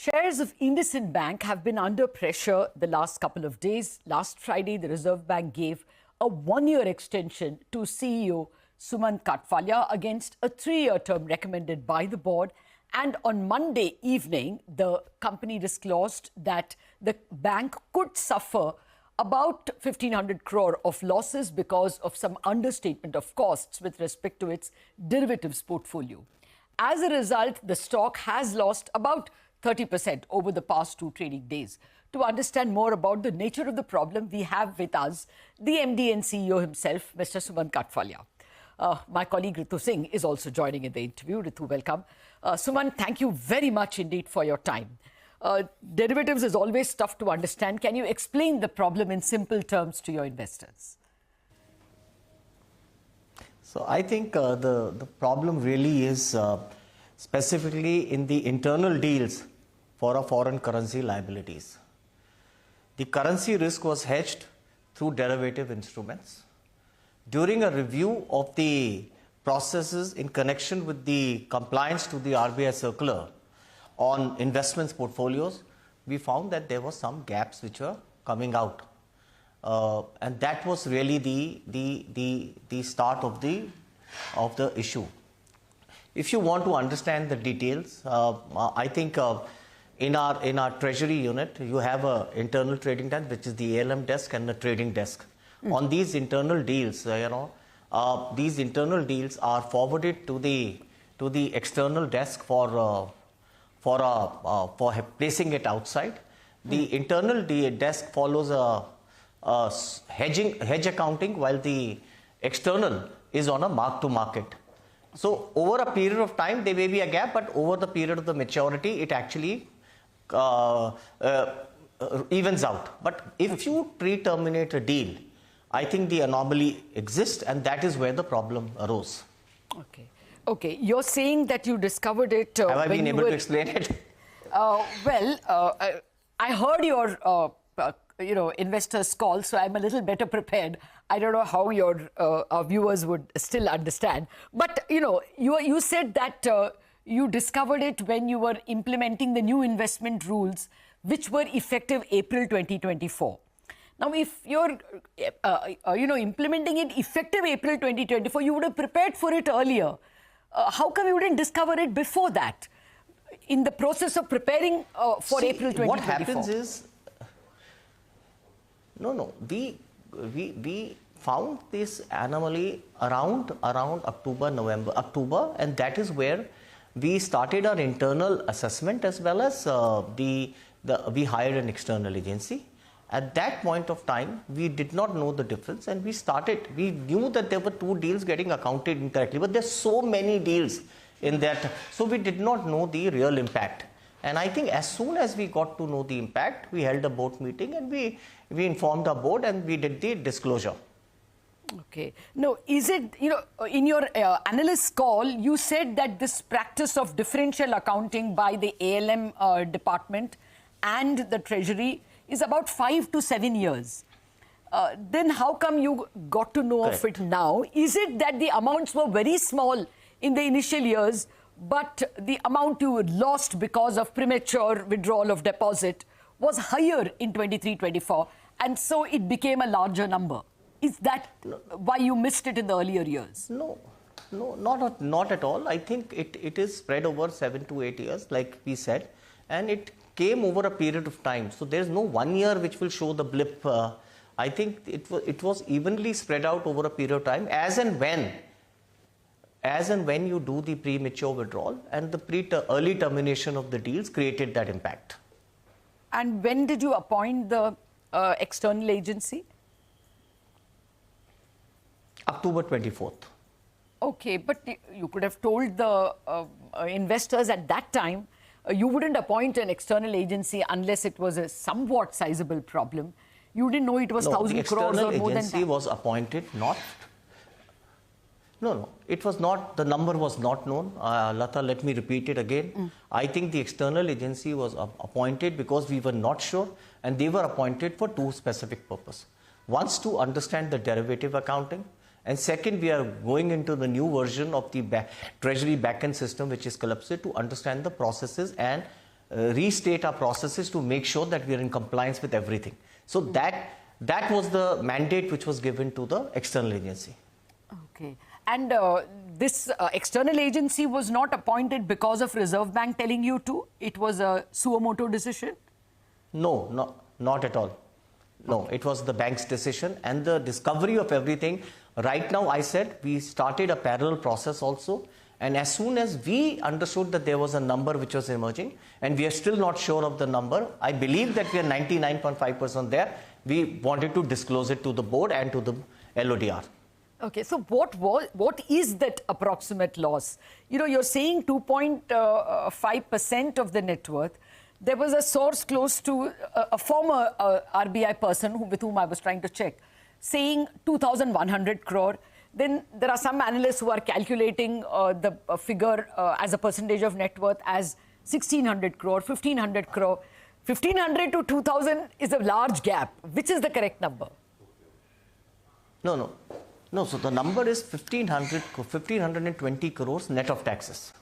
Shares of IndusInd Bank have been under pressure the last couple of days. Last Friday, the Reserve Bank gave a one-year extension to CEO Sumant Kathpalia against a three-year term recommended by the board. And on Monday evening, the company disclosed that the bank could suffer about 1,500 crore of losses because of some understatement of costs with respect to its derivatives portfolio. As a result, the stock has lost about 30% over the past two trading days. To understand more about the nature of the problem, we have with us the MD and CEO himself, Mr. Sumant Kathpalia. My colleague Ritu Singh is also joining in the interview. Ritu, welcome. Sumant, thank you very much indeed for your time. Derivatives is always tough to understand. Can you explain the problem in simple terms to your investors? So I think the problem really is specifically in the internal deals for our foreign currency liabilities. The currency risk was hedged through derivative instruments. During a review of the processes in connection with the compliance to the RBI circular on investments portfolios, we found that there were some gaps which were coming out. And that was really the start of the issue. If you want to understand the details, I think in our treasury unit, you have an internal trading desk, which is the ALM desk, and the trading desk. On these internal deals, these internal deals are forwarded to the external desk for placing it outside. The internal desk follows a hedge accounting, while the external is on a mark to market. So over a period of time, there may be a gap, but over the period of the maturity, it actually evens out. But if you pre-terminate a deal, I think the anomaly exists, and that is where the problem arose. Okay. You're saying that you discovered it. Have I been able to explain it? I heard your investors' call, so I'm a little better prepared. I don't know how your viewers would still understand. But, you said that you discovered it when you were implementing the new investment rules, which were effective April 2024. Now, if you're, implementing it effective April 2024, you would have prepared for it earlier. How come you didn't discover it before that, in the process of preparing for April 2024? What happens is, we found this anomaly around October, and that is where we started our internal assessment, as well as we hired an external agency. At that point of time, we did not know the difference, and we knew that there were two deals getting accounted incorrectly, but there's so many deals in that, so we did not know the real impact. And I think as soon as we got to know the impact, we held a board meeting, and we informed our board, and we did the disclosure. Okay. No, is it, in your analyst call, you said that this practice of differential accounting by the ALM department and the Treasury is about 5 to 7 years. Then how come you got to know of it now? Is it that the amounts were very small in the initial years, but the amount you lost because of premature withdrawal of deposit was higher in 23-24, and so it became a larger number? Is that why you missed it in the earlier years? No, not at all. I think it is spread over 7 to 8 years, like we said, and it came over a period of time. So there's no 1 year which will show the blip. I think it was evenly spread out over a period of time, as and when you do the premature withdrawal, and the early termination of the deals created that impact. And when did you appoint the external agency? October 24th. Okay, but you could have told the investors at that time you wouldn't appoint an external agency unless it was a somewhat sizable problem. You didn't know it was 1,000 crores or more than that. The external agency was appointed, it was not, the number was not known. Latha, let me repeat it again. I think the external agency was appointed because we were not sure, and they were appointed for two specific purposes. Once, to understand the derivative accounting, and second, we are going into the new version of the Treasury backend system, which is Kathpalia, to understand the processes and restate our processes to make sure that we are in compliance with everything. So that was the mandate which was given to the external agency. Okay. And this external agency was not appointed because of Reserve Bank telling you to? It was a suo motu decision? No, not at all. No, it was the bank's decision and the discovery of everything. Right now, I said we started a parallel process also. And as soon as we understood that there was a number which was emerging, and we are still not sure of the number, I believe that we are 99.5% there. We wanted to disclose it to the board and to the LODR. Okay, so what is that approximate loss? You know, you're saying 2.5% of the net worth. There was a source close to a former RBI person with whom I was trying to check, saying 2,100 crore. Then there are some analysts who are calculating the figure as a percentage of net worth as 1,600 crore, 1,500 crore. 1,500 to 2,000 is a large gap. Which is the correct number? No, so the number is 1,520 crores net of taxes.